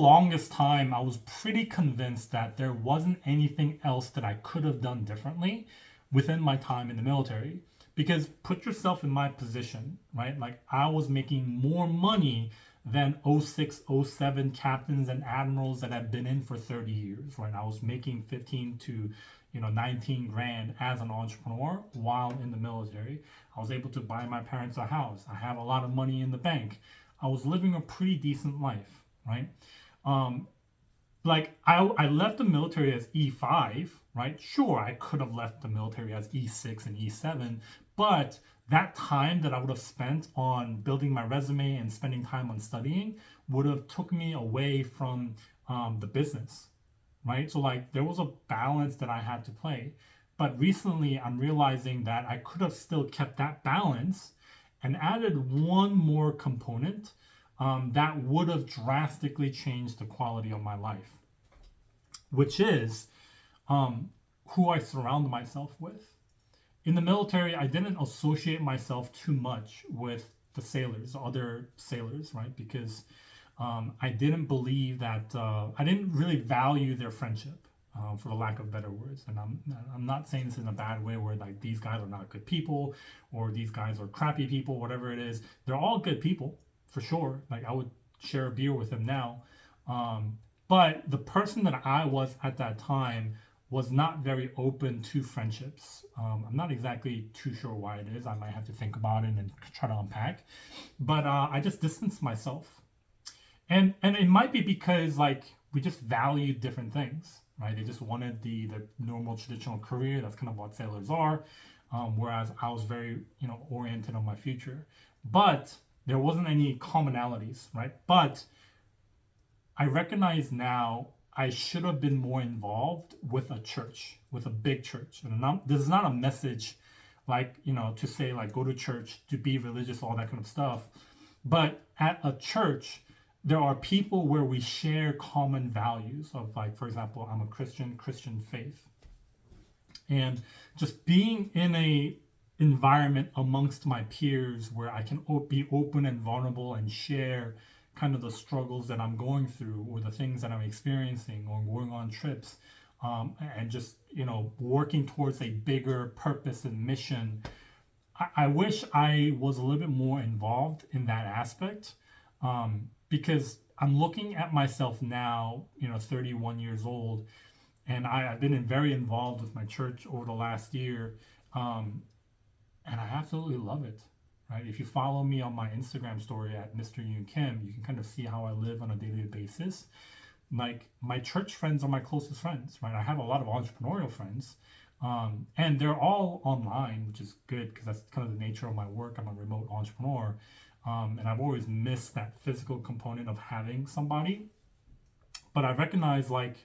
longest time, I was pretty convinced that there wasn't anything else that I could have done differently within my time in the military. Because put yourself in my position, right? Like I was making more money than '06, '07 captains and admirals that had been in for 30 years, right? I was making 15 to 19 grand as an entrepreneur while in the military. I was able to buy my parents a house. I have a lot of money in the bank. I was living a pretty decent life, right? Um, like I left the military as E5, right? Sure, I could have left the military as E6 and E7, but that time that I would have spent on building my resume and spending time on studying would have took me away from the business, right? So like there was a balance that I had to play. But recently I'm realizing that I could have still kept that balance and added one more component that would have drastically changed the quality of my life, which is um, who I surround myself with. In the military, I didn't associate myself too much with the sailors, the other sailors, right? Because I didn't believe that, I didn't really value their friendship, for the lack of better words. And I'm not saying this in a bad way where like these guys are not good people or these guys are crappy people, whatever it is. They're all good people for sure. Like I would share a beer with them now. Um, but the person that I was at that time was not very open to friendships. I'm not exactly too sure why it is. I might have to think about it and try to unpack. But I just distanced myself, and it might be because like we just value different things, right? They just wanted the normal traditional career. That's kind of what sailors are. Whereas I was very oriented on my future, but there wasn't any commonalities, right? But I recognize now I should have been more involved with a church, with a big church. And this is not a message like, to say like go to church, to be religious, all that kind of stuff. But at a church, there are people where we share common values of like, for example, I'm a Christian, Christian faith. And just being in a environment amongst my peers where I can be open and vulnerable and share kind of the struggles that I'm going through or the things that I'm experiencing or going on trips, and just working towards a bigger purpose and mission. I wish I was a little bit more involved in that aspect, because I'm looking at myself now, 31 years old, and I've been very involved with my church over the last year, um, and I absolutely love it. Right? If you follow me on my Instagram story at Mr. Yoon Kim, you can kind of see how I live on a daily basis. Like my church friends are my closest friends, right? I have a lot of entrepreneurial friends, and they're all online, which is good because that's kind of the nature of my work. I'm a remote entrepreneur, and I've always missed that physical component of having somebody. But I recognize like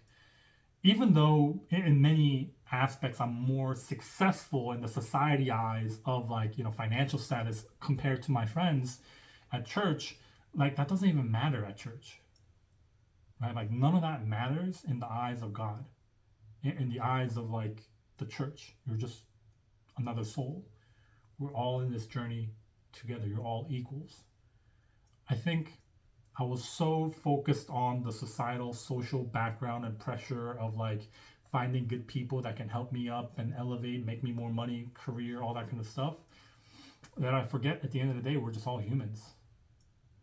even though in many aspects I'm more successful in the society eyes of like financial status compared to my friends at church, like that doesn't even matter at church, right? Like none of that matters in the eyes of God, in the eyes of like the church. You're just another soul. We're all in this journey together. You're all equals. I think I was so focused on the societal, social background and pressure of like finding good people that can help me up and elevate, make me more money, career, all that kind of stuff, that I forget at the end of the day, we're just all humans,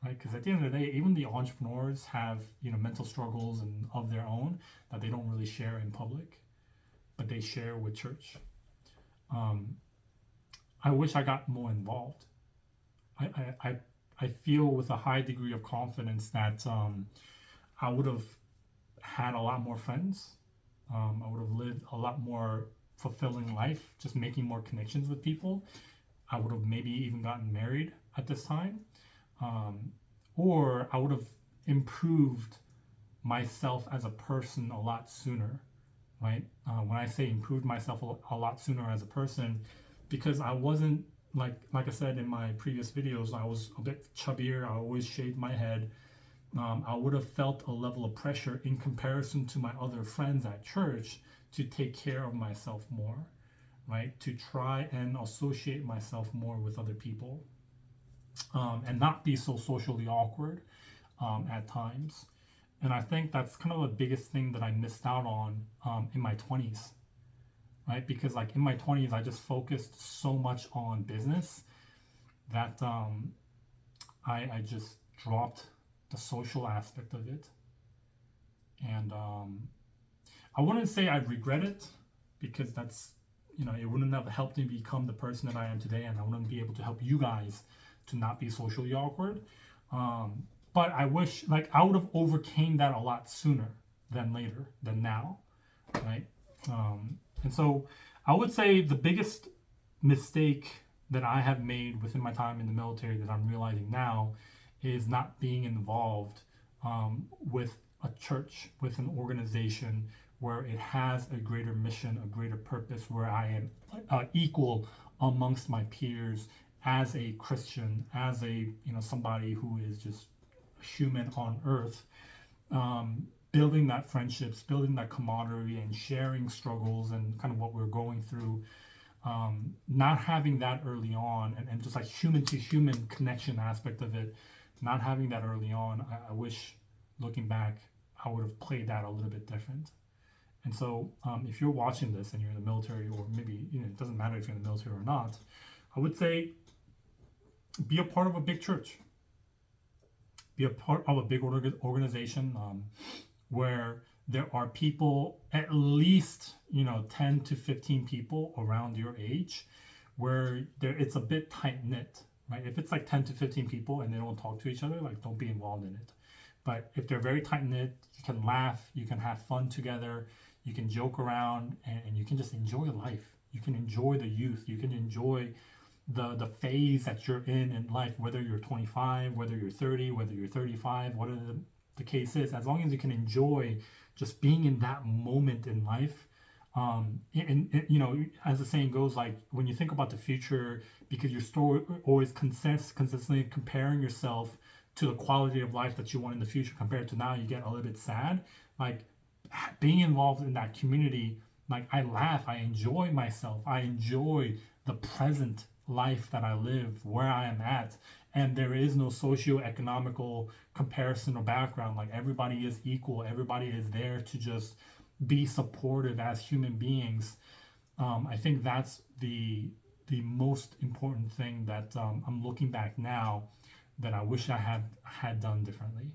right? Because at the end of the day, even the entrepreneurs have, mental struggles and of their own that they don't really share in public, but they share with church. Um, I wish I got more involved. I feel with a high degree of confidence that I would have had a lot more friends. I would have lived a lot more fulfilling life, just making more connections with people. I would have maybe even gotten married at this time, um, or I would have improved myself as a person a lot sooner, right? When I say improved myself a lot sooner as a person, because I wasn't like I said in my previous videos, I was a bit chubbier. I always shaved my head. I would have felt a level of pressure in comparison to my other friends at church to take care of myself more, right? To try and associate myself more with other people, and not be so socially awkward at times. And I think that's kind of the biggest thing that I missed out on in my 20s, right? Because like in my 20s, I just focused so much on business that I just dropped the social aspect of it. And I wouldn't say I regret it because that's, it wouldn't have helped me become the person that I am today, and I wouldn't be able to help you guys to not be socially awkward. But I wish, like, I would have overcame that a lot sooner than later, than now, right? And so I would say the biggest mistake that I have made within my time in the military that I'm realizing now is not being involved with a church, with an organization where it has a greater mission, a greater purpose, where I am equal amongst my peers as a Christian, as a somebody who is just human on earth, building that friendships, building that camaraderie, and sharing struggles and kind of what we're going through. Not having that early on, and just like human to human connection aspect of it, not having that early on, I wish, looking back, I would have played that a little bit different. And so, if you're watching this and you're in the military, or maybe it doesn't matter if you're in the military or not, I would say be a part of a big church, be a part of a big organization where there are people, at least 10 to 15 people around your age, where it's a bit tight knit, right? If it's like 10 to 15 people and they don't talk to each other, like, don't be involved in it. But if they're very tight knit, you can laugh, you can have fun together, you can joke around, and you can just enjoy life. You can enjoy the youth. You can enjoy the phase that you're in life, whether you're 25, whether you're 30, whether you're 35, whatever the case is. As long as you can enjoy just being in that moment in life. As the saying goes, like, when you think about the future, because you're always consistently comparing yourself to the quality of life that you want in the future compared to now, you get a little bit sad. Like, being involved in that community, like, I laugh, I enjoy myself, I enjoy the present life that I live, where I am at, and there is no socio-economical comparison or background. Like, everybody is equal, everybody is there to just be supportive as human beings. I think that's the most important thing that I'm looking back now that I wish I had done differently.